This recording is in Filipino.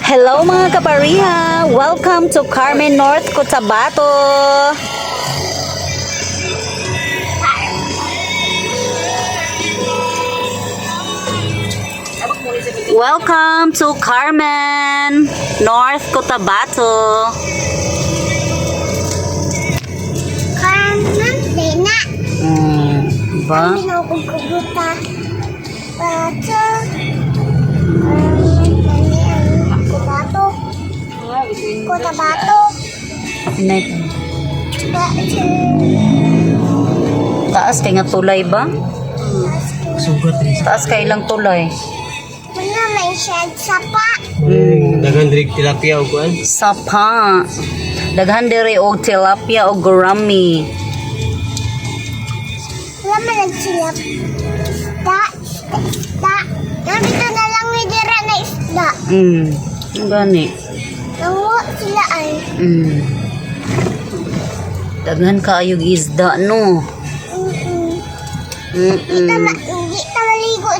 Hello mga kapariha! Welcome to Carmen North Cotabato! Welcome to Carmen North Cotabato! Carmen, Dena. Diba? Pinagkukubuta. Bato. Kubato. Cotabato. Taas kay nga tulay ba? Taas kay ilang tulay? Muna may shed sa pa. Dagan diri tilapia og kuan. Sapa. Daghan diri og tilapia o gurami. Wala man nagsilap. Da. Nandito na lang may dira na isda. Gani. Nanguha sila ay. Daghan kaayog isda no. Hindi ta maligo